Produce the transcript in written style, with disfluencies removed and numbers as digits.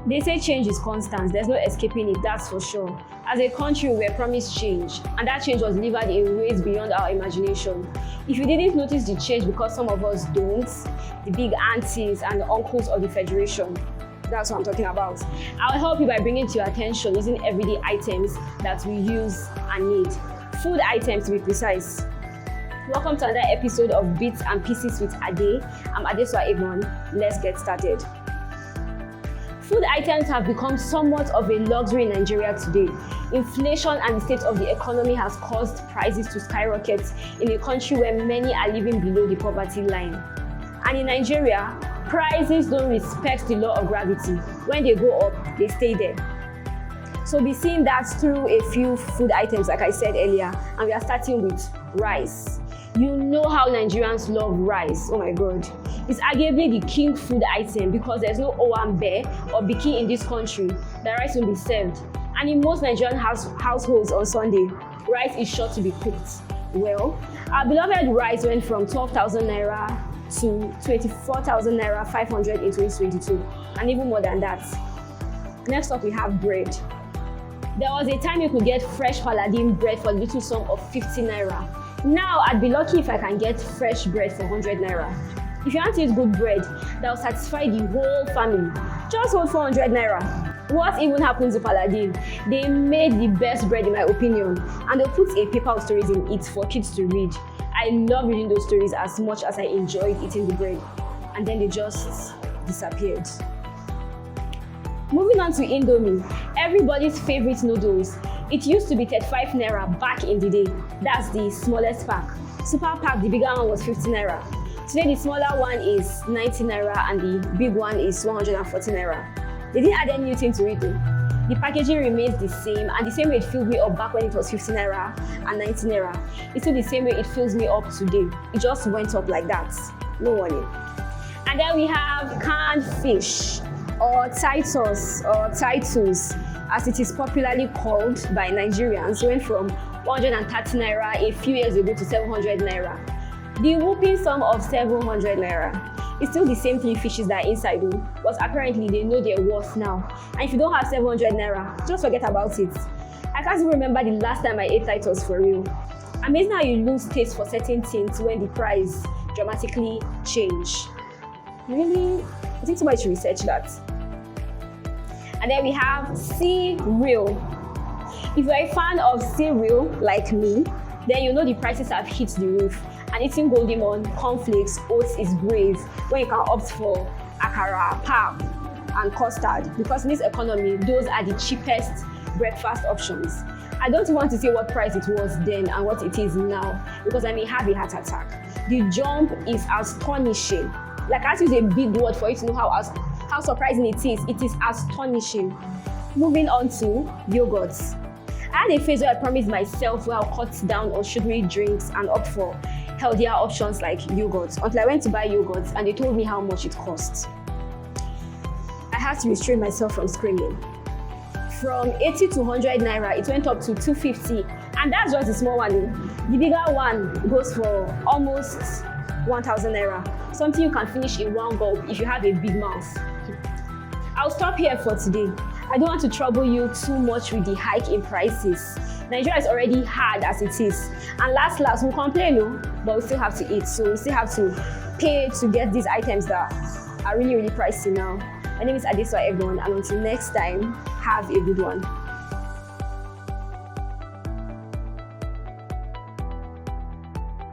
They say change is constant, there's no escaping it, that's for sure. As a country, we were promised change, and that change was delivered in ways beyond our imagination. If you didn't notice the change because some of us don't, the big aunties and the uncles of the Federation, that's what I'm talking about. I'll help you by bringing to your attention using everyday items that we use and need. Food items to be precise. Welcome to another episode of Bits and Pieces with Ade. I'm Adewa. Let's get started. Food items have become somewhat of a luxury in Nigeria today. Inflation and the state of the economy has caused prices to skyrocket in a country where many are living below the poverty line. And in Nigeria, prices don't respect the law of gravity. When they go up, they stay there. So we'll be seeing that through a few food items, like I said earlier, and we are starting with rice. You know how Nigerians love rice. Oh my God. It's arguably the king food item because there's no owambe or biki in this country that rice will be served. And in most Nigerian households on Sunday, rice is sure to be cooked. Well, our beloved rice went from 12,000 naira to 24,000 naira 500 in 2022, and even more than that. Next up, we have bread. There was a time you could get fresh Paladin bread for a little sum of 50 naira. Now, I'd be lucky if I can get fresh bread for 100 naira. If you want to eat good bread that will satisfy the whole family, just hold 400 naira. What even happened to Paladin? They made the best bread in my opinion, and they'll put a paper of stories in it for kids to read. I love reading those stories as much as I enjoyed eating the bread, and then they just disappeared. Moving on to Indomie, everybody's favorite noodles. It used to be 35 naira back in the day. That's the smallest pack. Super pack, the bigger one, was 50 naira. Today, the smaller one is 90 naira and the big one is 140 naira. They didn't add any new thing to it though. The packaging remains the same, and the same way it filled me up back when it was 50 naira and 90 naira, it's still the same way it fills me up today. It just went up like that. No warning. And then we have canned fish, or Titus, or Titus, as it is popularly called by Nigerians, went from 130 naira a few years ago to 700 naira. The whooping sum of 700 naira is still the same three fishes that are inside though, but apparently they know their worth now. And if you don't have 700 naira, just forget about it. I can't even remember the last time I ate Titus for real. Amazing how you lose taste for certain things when the price dramatically change. Really? I think somebody should research that. And then we have cereal. If you're a fan of cereal like me, then you know the prices have hit the roof. And eating Golden Morn, cornflakes, oats is brave when you can opt for akara, pap, and custard, because in this economy, those are the cheapest breakfast options. I don't want to say what price it was then and what it is now, because I may have a heart attack. The jump is astonishing. Like, I have to use a big word for you to know how surprising it is. It is astonishing. Moving on to yogurts. I had a phase where I promised myself where I'll cut down on sugary drinks and opt for healthier options like yogurts, until I went to buy yogurts and they told me how much it costs. I had to restrain myself from screaming. From 80 to 100 naira, it went up to 250, and that's just the small one. The bigger one goes for almost 1,000 naira, something you can finish in one gulp if you have a big mouth. I'll stop here for today. I don't want to trouble you too much with the hike in prices. Nigeria is already hard as it is. And last, we'll complain, but we still have to eat. So we still have to pay to get these items that are really, really pricey now. My name is Adewa, and until next time, have a good one.